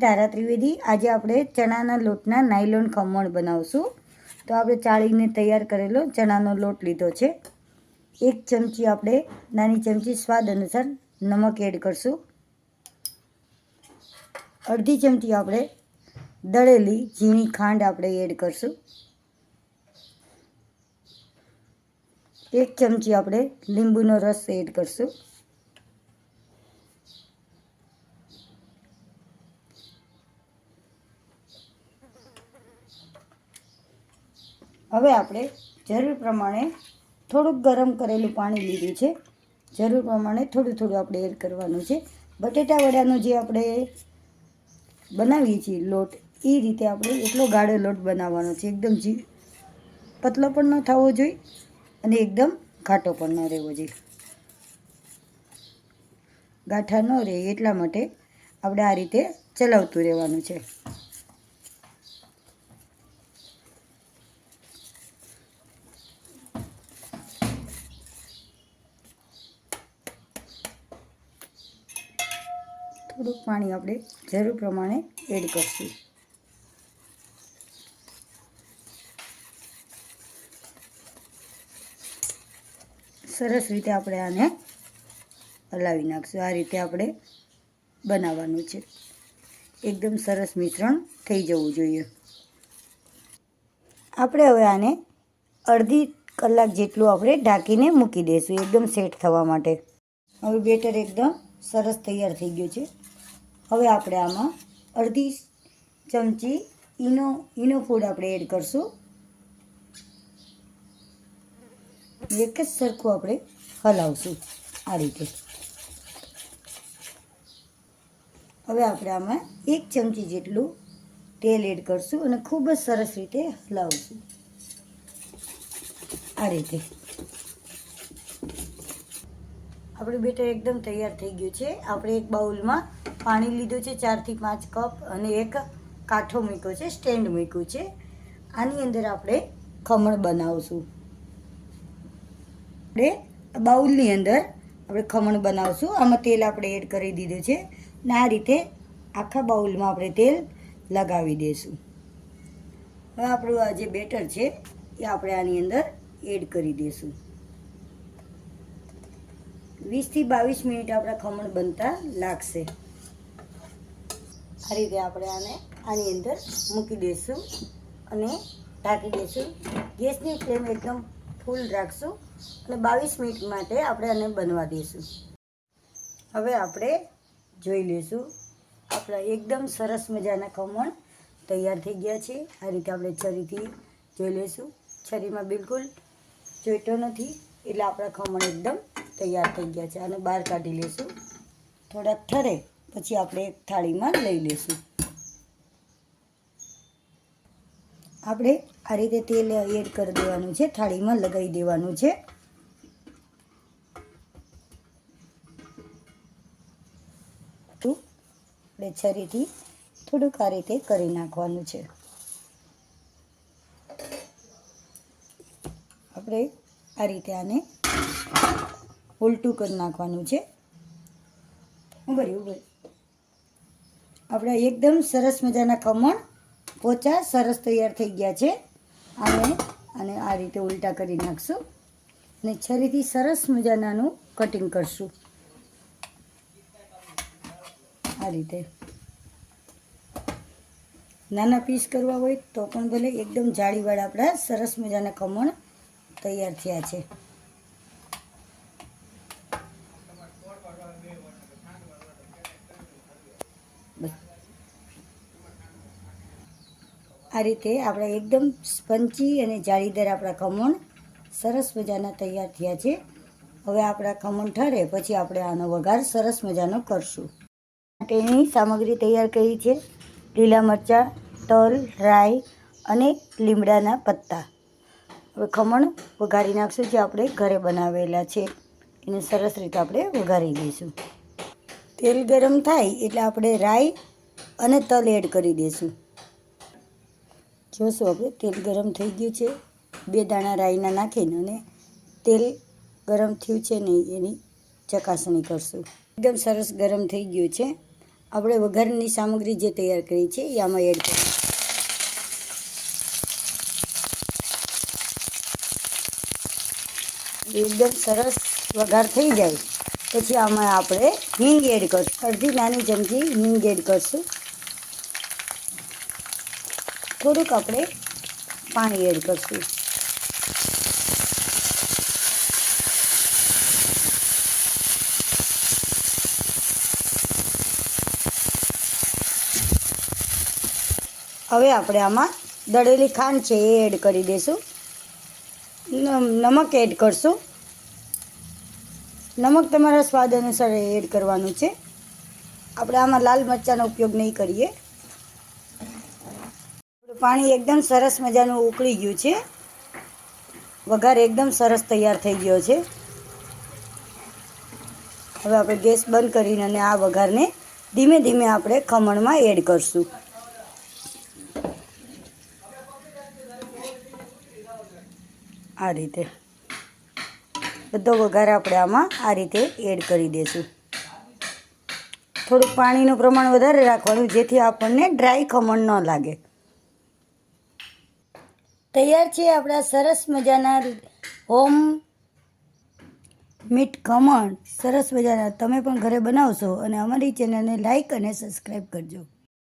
તારા ત્રિવેદી। આજે આપણે ચણાના લોટના નાયલોન ખમણ બનાવશું। તો આપણે ચાળીને તૈયાર કરેલો ચણાનો લોટ લીધો છે। 1 ચમચી આપણે નાની ચમચી સ્વાદ અનુસાર નમક એડ કરશું। અડધી ચમચી આપણે દળેલી ઝીણી ખાંડ આપણે એડ કરશું। 1 ચમચી આપણે લીંબુનો રસ એડ કરશું। હવે આપણે જરૂર પ્રમાણે થોડુંક ગરમ કરેલું પાણી લીધું છે। જરૂર પ્રમાણે થોડું થોડું આપણે એડ કરવાનું છે। બટેટા વડાનો જે આપણે બનાવીએ છીએ લોટ, એ રીતે આપણે એટલો ગાઢો લોટ બનાવવાનો છે। એકદમ પતલો પણ ન થવો જોઈએ અને એકદમ ઘાટો પણ ન રહેવો જોઈએ। ગાંઠા ન રહે એટલા માટે આપણે આ રીતે ચલાવતું રહેવાનું છે। થોડુંક પાણી આપણે જરૂર પ્રમાણે એડ કરશું। સરસ રીતે આપણે આને હલાવી નાખશું। આ રીતે આપણે બનાવવાનું છે। એકદમ સરસ મિશ્રણ થઈ જવું જોઈએ। આપણે હવે આને અડધી કલાક જેટલું આપણે ઢાંકીને મૂકી દઈશું એકદમ સેટ થવા માટે। હવે બેટર એકદમ સરસ તૈયાર થઈ ગયું છે। હવે આપણે આમાં અડધી ચમચી ઈનો ફૂડ આપણે એડ કરશું। એક જ સરખું આપણે હલાવશું આ રીતે। હવે આપણે આમાં 1 ચમચી જેટલું તેલ એડ કરશું અને ખૂબ જ સરસ રીતે હલાવશું આ રીતે। આપણું બેટર એકદમ તૈયાર થઈ ગયું છે। આપણે એક બાઉલમાં પાણી લીધું છે 4 થી 5 કપ અને એક કાંઠો મૂક્યો છે, સ્ટેન્ડ મૂક્યું છે। આની અંદર આપણે ખમણ બનાવશું। આપણે બાઉલની અંદર આપણે ખમણ બનાવશું। આમાં તેલ આપણે એડ કરી દીધું છે અને આ રીતે આખા બાઉલમાં આપણે તેલ લગાવી દઈશું। હવે આપણું આ જે બેટર છે એ આપણે આની અંદર એડ કરી દઈશું। 20 થી 22 મિનિટ આપણા ખમણ બનતા લાગશે। આ રીતે આપણે આની અંદર મૂકી દઈશું અને ઢાંકી દઈશું। ગેસની ફ્લેમ એકદમ ફૂલ રાખશું અને 22 મિનિટ માટે આપણે આને બનવા દઈશું। હવે આપણે જોઈ લઈશું આપણા એકદમ સરસ મજાના ખમણ તૈયાર થઈ ગયા છે। આ રીતે આપણે છરીથી જોઈ લઈશું। છરીમાં બિલકુલ ચોંટ્યો નથી એટલે આપણા ખમણ એકદમ તૈયાર થઈ ગયા છે। આને બહાર કાઢી લઈશું। થોડાક ઠરે પછી આપણે એક થાળીમાં લઈ લઈશું। આપણે આ રીતે તેલ એડ કરી દેવાનું છે, થાળીમાં લગાવી દેવાનું છે। આપણે છરીથી થોડુંક આ રીતે કરી નાખવાનું છે। આપણે આ રીતે આને ઉલટું કરી નાખવાનું છે। આપણે એકદમ સરસ મજાના ખમણ પોચા સરસ તૈયાર થઈ ગયા છે। આને આ રીતે ઉલટા કરી નાખશું અને છરીથી સરસ મજાનાનું કટિંગ કરશું આ રીતે। નાના પીસ કરવા હોય તો પણ ભલે, એકદમ જાળીવાળા આપણા સરસ મજાના ખમણ તૈયાર થયા છે। આ રીતે આપણા એકદમ સ્પંચી અને જાળીદાર આપણા ખમણ સરસ મજાના તૈયાર થયા છે। હવે આપણા ખમણ ઠરે પછી આપણે આનો વઘાર સરસ મજાનો કરશું। માટેની સામગ્રી તૈયાર કરી છે: લીલા મરચાં, તલ, રાઈ અને લીમડાના પત્તા। હવે ખમણ વઘારી નાખશું જે આપણે ઘરે બનાવેલા છે એને સરસ રીતે આપણે વઘારી દઈશું। તેલ ગરમ થાય એટલે આપણે રાઈ અને તલ એડ કરી દઈશું। જોશું આપણે તેલ ગરમ થઈ ગયું છે। 2 દાણા રાઈના નાખીને અને તેલ ગરમ થયું છે નહીં એની ચકાસણી કરશું। એકદમ સરસ ગરમ થઈ ગયું છે। આપણે વઘારની સામગ્રી જે તૈયાર કરી છે એ આમાં એડ કરીશું. એકદમ સરસ વઘાર થઈ જાય પછી આમાં આપણે હિંગ એડ કરશું. અડધી નાની ચમચી હિંગ એડ કરશું. થોડુંક આપણે પાણી એડ કરશું. હવે આપણે આમાં દળેલી ખાંડ છે એ એડ કરી દઈશું. નમક એડ કરશું. નમક તમારા સ્વાદ અનુસાર એડ કરવાનું છે. આપણે આમાં લાલ મરચાંનો ઉપયોગ નહીં કરીએ. પાણી એકદમ સરસ મજાનું ઉકળી ગયું છે. વઘાર એકદમ સરસ તૈયાર થઈ ગયો છે. હવે આપણે ગેસ બંધ કરીને અને આ વઘારને ધીમે ધીમે આપણે ખમણમાં એડ કરશું. આ રીતે બધો વઘાર આપણે આમાં આ રીતે એડ કરી દઈશું. થોડુંક પાણીનું પ્રમાણ વધારે રાખવાનું જેથી આપણને ડ્રાય ખમણ ન લાગે. તૈયાર છે આપણા સરસ મજાના હોમ મીટ ખમણ. સરસ મજાના તમે પણ ઘરે બનાવશો અને અમારી ચેનલને લાઈક અને સબસ્ક્રાઈબ કરજો.